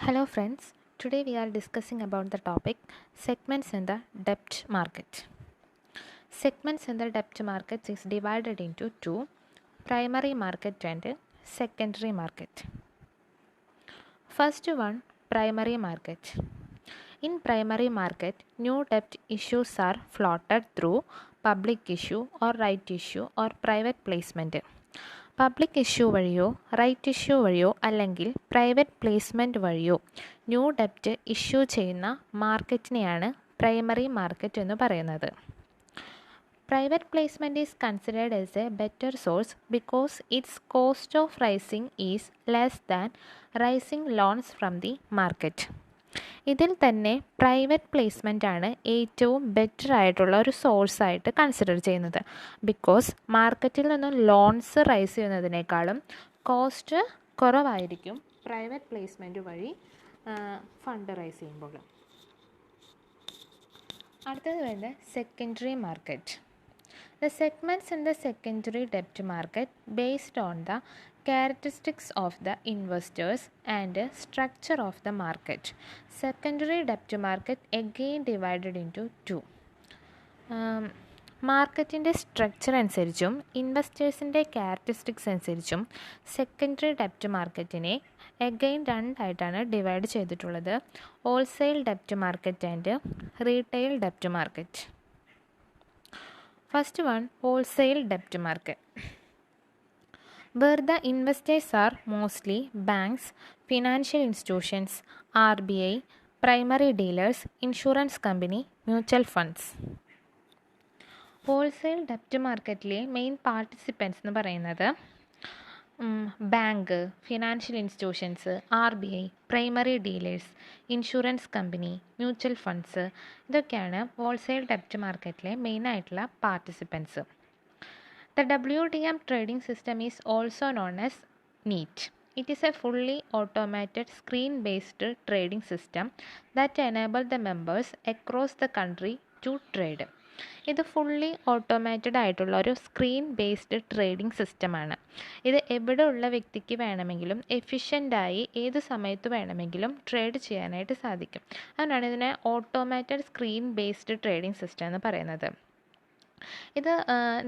Hello friends, today we are discussing about the topic segments in the debt market. Segments in the debt market is divided into two, primary market and secondary market. First one, primary market. In primary market, new debt issues are floated through public issue or right issue or private placement. Public issue വഴിയോ right issue വഴിയോ അല്ലെങ്കിൽ private placement വഴിയോ new ഡെപ്റ്റ് issue ചെയ്യുന്ന മാർക്കറ്റിനെയാണ് primary market എന്ന് പറയുന്നത്. Private placement is considered as A better source because it's cost of rising is less than rising loans from the market. ഇതിൽ തന്നെ private placement ആണ് ഏറ്റവും ബെറ്റർ ആയിട്ടുള്ള ഒരു സോഴ്സായിട്ട് കൺസിഡർ ചെയ്യുന്നത്. ബിക്കോസ് മാർക്കറ്റിൽ നിന്നും ലോൺസ് റൈസ് ചെയ്യുന്നതിനേക്കാളും കോസ്റ്റ് കുറവായിരിക്കും പ്രൈവറ്റ് പ്ലേസ്മെൻറ്റ് വഴി ഫണ്ട് റൈസ് ചെയ്യുമ്പോൾ. അടുത്തത് വരുന്നത് secondary market. The segments in the secondary debt market based on the characteristics of the investors and structure of the market. Secondary debt market again divided into two. മാർക്കറ്റിൻ്റെ structure അനുസരിച്ചും ഇൻവെസ്റ്റേഴ്സിൻ്റെ characteristics അനുസരിച്ചും secondary ഡെപ്റ്റ് മാർക്കറ്റിനെ again രണ്ടായിട്ടാണ് divide ചെയ്തിട്ടുള്ളത്. Wholesale ഡെപ്റ്റ് market and retail ഡെപ്റ്റ് market. First one, wholesale debt market, where the investors are mostly banks, financial institutions, RBI, primary dealers, insurance company, mutual funds. Wholesale ഡെപ്റ്റ് മാർക്കറ്റിലെ main participants എന്ന് പറയുന്നത് bank, financial institutions, RBI, primary dealers, insurance company, mutual funds, ഇതൊക്കെയാണ് wholesale ഡെപ്റ്റ് മാർക്കറ്റിലെ മെയിനായിട്ടുള്ള participants. The WDM trading system is also known as NEET. It is a fully automated screen-based trading system that enables the members across the country to trade. ഇത് fully automated ആയിട്ടുള്ള ഒരു screen based trading സിസ്റ്റമാണ്. ഇത് എവിടെ ഉള്ള വ്യക്തിക്ക് വേണമെങ്കിലും എഫിഷ്യൻ്റായി ഏത് സമയത്ത് വേണമെങ്കിലും ട്രേഡ് ചെയ്യാനായിട്ട് സാധിക്കും. അതുകൊണ്ടാണ് ഇതിനെ automated screen based trading system എന്ന് പറയുന്നത്. ഇത്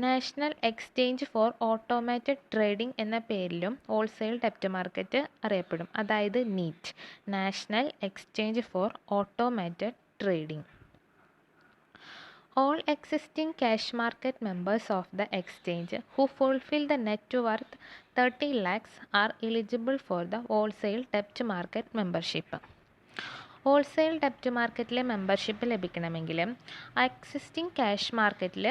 national exchange four automated trading എന്ന പേരിലും ഹോൾസെയിൽ ഡെപ്റ്റ് മാർക്കറ്റ് അറിയപ്പെടും. അതായത് NEET, national exchange four automated trading. All existing cash market members of the exchange who fulfill the net worth 30 lakhs are eligible for the wholesale debt market membership. Wholesale ഡെപ്റ്റ് മാർക്കറ്റിലെ membership ലഭിക്കണമെങ്കിൽ existing cash മാർക്കറ്റിൽ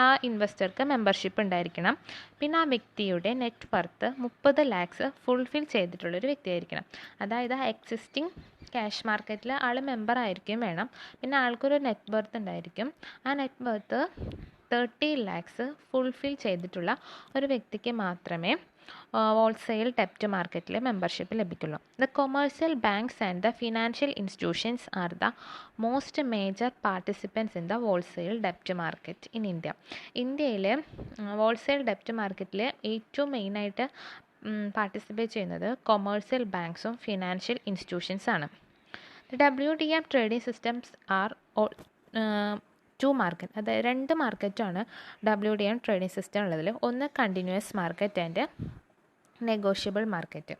ആ ഇൻവെസ്റ്റർക്ക് membership ഉണ്ടായിരിക്കണം. പിന്നെ ആ വ്യക്തിയുടെ net worth 30 lakhs fulfil ചെയ്തിട്ടുള്ളൊരു വ്യക്തിയായിരിക്കണം. അതായത് ആ എക്സിസ്റ്റിംഗ് ക്യാഷ് മാർക്കറ്റിൽ ആൾ മെമ്പർ ആയിരിക്കും വേണം. പിന്നെ ആൾക്കൊരു നെറ്റ് വർത്ത് ഉണ്ടായിരിക്കും. ആ നെറ്റ് വർത്ത് 30 lakhs ഫുൾഫിൽ ചെയ്തിട്ടുള്ള ഒരു വ്യക്തിക്ക് മാത്രമേ ഹോൾസെയിൽ ഡെപ്റ്റ് മാർക്കറ്റിലെ മെമ്പർഷിപ്പ് ലഭിക്കുള്ളൂ. The commercial banks and the financial institutions are the most major participants in the wholesale ഡെപ്റ്റ് മാർക്കറ്റ് ഇൻ ഇന്ത്യ. ഇന്ത്യയിൽ ഹോൾസെയിൽ ഡെപ്റ്റ് മാർക്കറ്റിൽ ഏറ്റവും മെയിനായിട്ട് പാർട്ടിസിപ്പേറ്റ് ചെയ്യുന്നത് കൊമേഴ്സ്യൽ ബാങ്ക്സും ഫിനാൻഷ്യൽ ഇൻസ്റ്റിറ്റ്യൂഷൻസാണ്. The WDM trading systems are two market, അതായത് രണ്ട് മാർക്കറ്റാണ് WDM ട്രേഡിംഗ് സിസ്റ്റം ഉള്ളതിൽ. ഒന്ന് continuous market and negotiable market.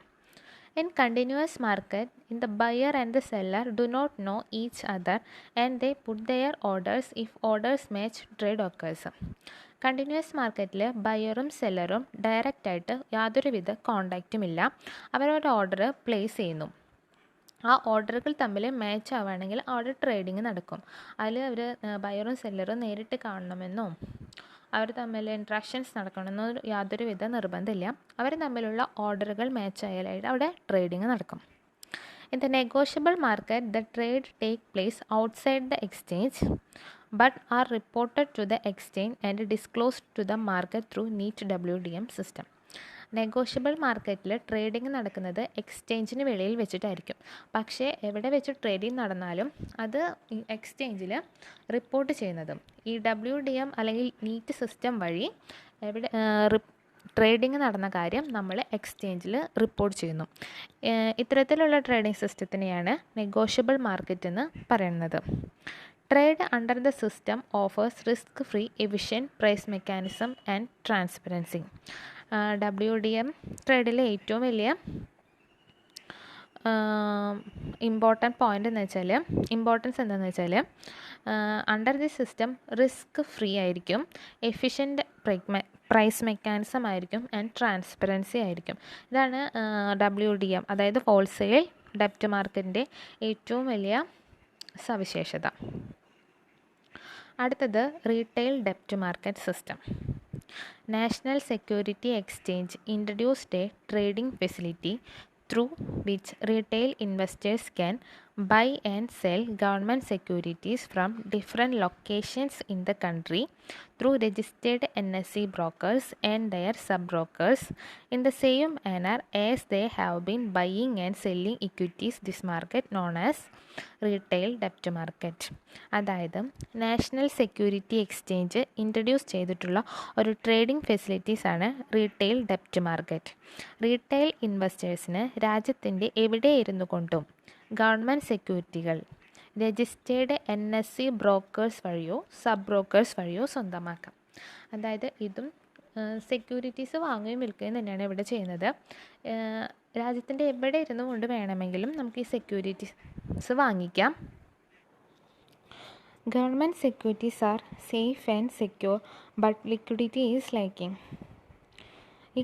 In continuous market, the buyer and the seller do not know each other and they put their orders if orders match trade occurs. Continuous മാർക്കറ്റിൽ ബയറും സെല്ലറും ഡയറക്റ്റായിട്ട് യാതൊരുവിധ കോണ്ടാക്റ്റും ഇല്ല. അവരവരുടെ order place ചെയ്യുന്നു. ആ ഓർഡറുകൾ തമ്മിൽ match ആവുകയാണെങ്കിൽ അവിടെ ട്രേഡിങ് നടക്കും. അതിൽ അവർ ബയറും സെല്ലറും നേരിട്ട് കാണണമെന്നോ അവർ തമ്മിൽ ഇൻട്രാക്ഷൻസ് നടക്കണമെന്നോ യാതൊരുവിധ നിർബന്ധമില്ല. അവർ തമ്മിലുള്ള ഓർഡറുകൾ മാച്ച് ആയാലായിട്ട് അവിടെ ട്രേഡിങ് നടക്കും. In the negotiable market the trade take place outside the exchange but are reported to the exchange and disclosed to the market through NEET WDM system. Negotiable മാർക്കറ്റിൽ ട്രേഡിംഗ് നടക്കുന്നത് എക്സ്ചേഞ്ചിന് വെളിയിൽ വെച്ചിട്ടായിരിക്കും. പക്ഷേ എവിടെ വെച്ച് ട്രേഡിംഗ് നടന്നാലും അത് എക്സ്ചേഞ്ചിൽ റിപ്പോർട്ട് ചെയ്യുന്നതും ഈ WDM അല്ലെങ്കിൽ NEET സിസ്റ്റം വഴി എവിടെ ട്രേഡിംഗ് നടന്ന കാര്യം നമ്മൾ എക്സ്ചേഞ്ചിൽ റിപ്പോർട്ട് ചെയ്യുന്നു. ഇത്തരത്തിലുള്ള ട്രേഡിംഗ് സിസ്റ്റത്തിനെയാണ് നെഗോഷ്യബിൾ മാർക്കറ്റ് എന്ന് പറയുന്നത്. Trade under the system offers risk free efficient price mechanism and transparency. WDM ട്രേഡിലെ ഏറ്റവും വലിയ ഇമ്പോർട്ടൻസ് എന്താണെന്ന് വെച്ചാൽ under the system risk free ആയിരിക്കും, എഫിഷ്യൻറ്റ് പ്രൈസ് മെക്കാനിസം ആയിരിക്കും ആൻഡ് ട്രാൻസ്പെറൻസി ആയിരിക്കും. ഇതാണ് WDM, അതായത് ഹോൾസെയിൽ ഡെപ്റ്റ് മാർക്കറ്റിൻ്റെ ഏറ്റവും വലിയ സവിശേഷത. അടുത്തത് റീറ്റെയിൽ ഡെപ്റ്റ് market system. National security exchange introduced a trading facility through which retail investors can buy and sell government securities from different locations in the country through registered NSE brokers and their sub-brokers in the same manner as they have been buying and selling equities. This market known as retail ഡെപ്റ്റ് market. അതായത് national security exchange introduce ചെയ്തിട്ടുള്ള ഒരു trading ഫെസിലിറ്റീസാണ് retail ഡെപ്റ്റ് market. Retail ഇൻവെസ്റ്റേഴ്സിന് രാജ്യത്തിൻ്റെ എവിടെ ഇരുന്നു കൊണ്ടും ഗവൺമെൻറ് സെക്യൂരിറ്റികൾ രജിസ്റ്റേർഡ് NSE ബ്രോക്കേഴ്സ് വഴിയോ സബ് ബ്രോക്കേഴ്സ് വഴിയോ സ്വന്തമാക്കാം. അതായത് ഇതും സെക്യൂരിറ്റീസ് വാങ്ങുകയും വിൽക്കുകയും തന്നെയാണ് ഇവിടെ ചെയ്യുന്നത്. രാജ്യത്തിൻ്റെ എവിടെ ഇരുന്നു കൊണ്ട് വേണമെങ്കിലും നമുക്ക് ഈ സെക്യൂരിറ്റീസ് വാങ്ങിക്കാം. Government securities are safe and secure but liquidity is lacking. ഈ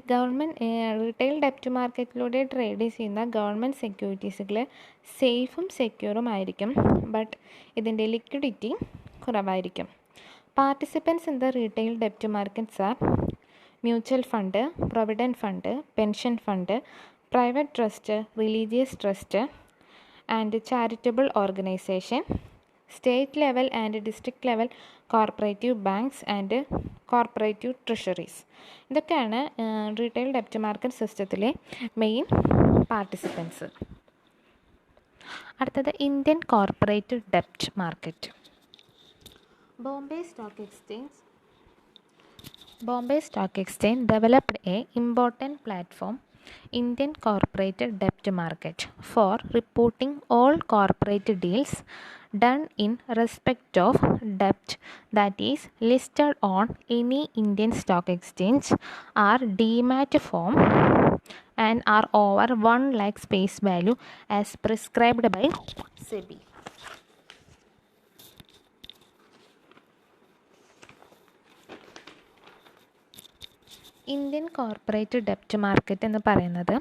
റീറ്റെയിൽ ഡെപ്റ്റ് മാർക്കറ്റിലൂടെ ട്രേഡ് ചെയ്യുന്ന ഗവൺമെൻറ് സെക്യൂരിറ്റീസുകൾ സേഫും സെക്യൂറും ആയിരിക്കും, ബട്ട് ഇതിൻ്റെ ലിക്വിഡിറ്റി കുറവായിരിക്കും. പാർട്ടിസിപ്പൻസ് ഇൻ ദ റീറ്റെയിൽ ഡെപ്റ്റ് markets are mutual fund, provident fund, pension fund, private trust, religious trust and charitable organisation, state level and district level cooperative banks and cooperative treasuries. ഇതൊക്കെയാണ് retail ഡെപ്റ്റ് market സിസ്റ്റത്തിലെ main participants. അടുത്തത് Indian corporate ഡെപ്റ്റ് market. Bombay Stock Exchange developed a important platform, Indian Corporate Debt Market, for reporting all corporate deals done in respect of debt that is listed on any Indian stock exchange or demat form and are over 1 lakh face value as prescribed by SEBI. Indian corporate ഡെപ്റ്റ് market എന്ന് പറയുന്നത്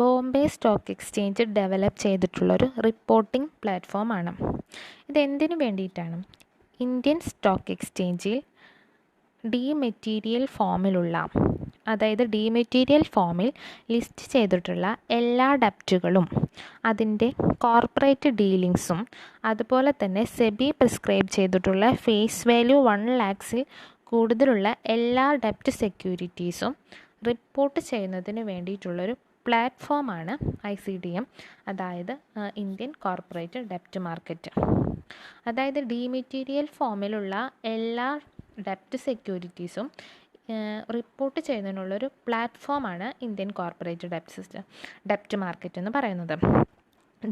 Bombay stock exchange develop ചെയ്തിട്ടുള്ളൊരു reporting പ്ലാറ്റ്ഫോമാണ്. ഇതെന്തിനു വേണ്ടിയിട്ടാണ്? Indian stock എക്സ്ചേഞ്ചിൽ ഡിമെറ്റീരിയൽ ഫോമിൽ list ചെയ്തിട്ടുള്ള എല്ലാ ഡെപ്റ്റുകളും അതിൻ്റെ കോർപ്പറേറ്റ് ഡീലിങ്സും അതുപോലെ തന്നെ സെബി പ്രിസ്ക്രൈബ് ചെയ്തിട്ടുള്ള ഫേസ് വാല്യൂ 1 lakhs കൂടുതലുള്ള എല്ലാ ഡെപ്റ്റ് സെക്യൂരിറ്റീസും റിപ്പോർട്ട് ചെയ്യുന്നതിന് വേണ്ടിയിട്ടുള്ളൊരു പ്ലാറ്റ്ഫോമാണ് ICDM, അതായത് ഇന്ത്യൻ കോർപ്പറേറ്റ് ഡെപ്റ്റ് മാർക്കറ്റ്. അതായത് ഡിമെറ്റീരിയൽ ഫോമിലുള്ള എല്ലാ ഡെപ്റ്റ് സെക്യൂരിറ്റീസും റിപ്പോർട്ട് ചെയ്യുന്നതിനുള്ളൊരു പ്ലാറ്റ്ഫോമാണ് ഇന്ത്യൻ കോർപ്പറേറ്റ് ഡെപ്റ്റ് മാർക്കറ്റ് എന്ന് പറയുന്നത്.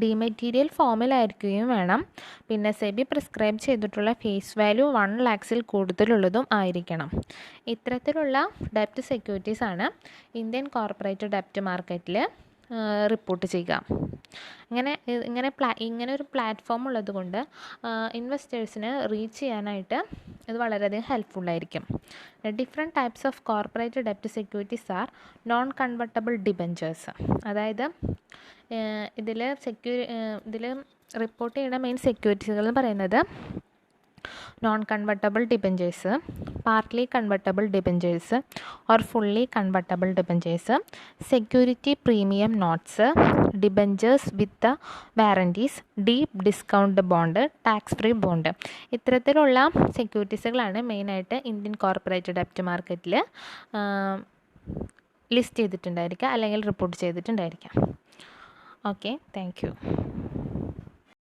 ഡിമെറ്റീരിയൽ ഫോമിലായിരിക്കുകയും വേണം, പിന്നെ സെബി പ്രിസ്ക്രൈബ് ചെയ്തിട്ടുള്ള ഫേസ് വാല്യൂ 1 lakhs കൂടുതലുള്ളതും ആയിരിക്കണം. ഇത്തരത്തിലുള്ള ഡെപ്റ്റ് സെക്യൂരിറ്റീസാണ് ഇന്ത്യൻ കോർപ്പറേറ്റ് ഡെപ്റ്റ് മാർക്കറ്റിൽ റിപ്പോർട്ട് ചെയ്യുക. ഇങ്ങനെ ഒരു പ്ലാറ്റ്ഫോം ഉള്ളതുകൊണ്ട് ഇൻവെസ്റ്റേഴ്സിന് റീച്ച് ചെയ്യാനായിട്ട് ഇത് വളരെയധികം ഹെൽപ്ഫുള്ളായിരിക്കും. ഡിഫറെൻറ്റ് ടൈപ്സ് ഓഫ് കോർപ്പറേറ്റ് ഡെപ്റ്റ് securities are non convertible debentures. അതായത് ഇതിൽ റിപ്പോർട്ട് ചെയ്യുന്ന മെയിൻ സെക്യൂരിറ്റീസുകൾ എന്ന് പറയുന്നത് non convertible debentures, partly convertible debentures or fully convertible debentures, security premium notes, debentures with warranties, deep discount bond, tax free bond. ഇത്തരത്തിലുള്ള സെക്യൂരിറ്റീസുകളാണ് മെയിനായിട്ട് ഇന്ത്യൻ കോർപ്പറേറ്റ് ഡെപ്റ്റ് മാർക്കറ്റിൽ ലിസ്റ്റ് ചെയ്തിട്ടുണ്ടായിരിക്കുക അല്ലെങ്കിൽ റിപ്പോർട്ട് ചെയ്തിട്ടുണ്ടായിരിക്കുക. Okay, thank U.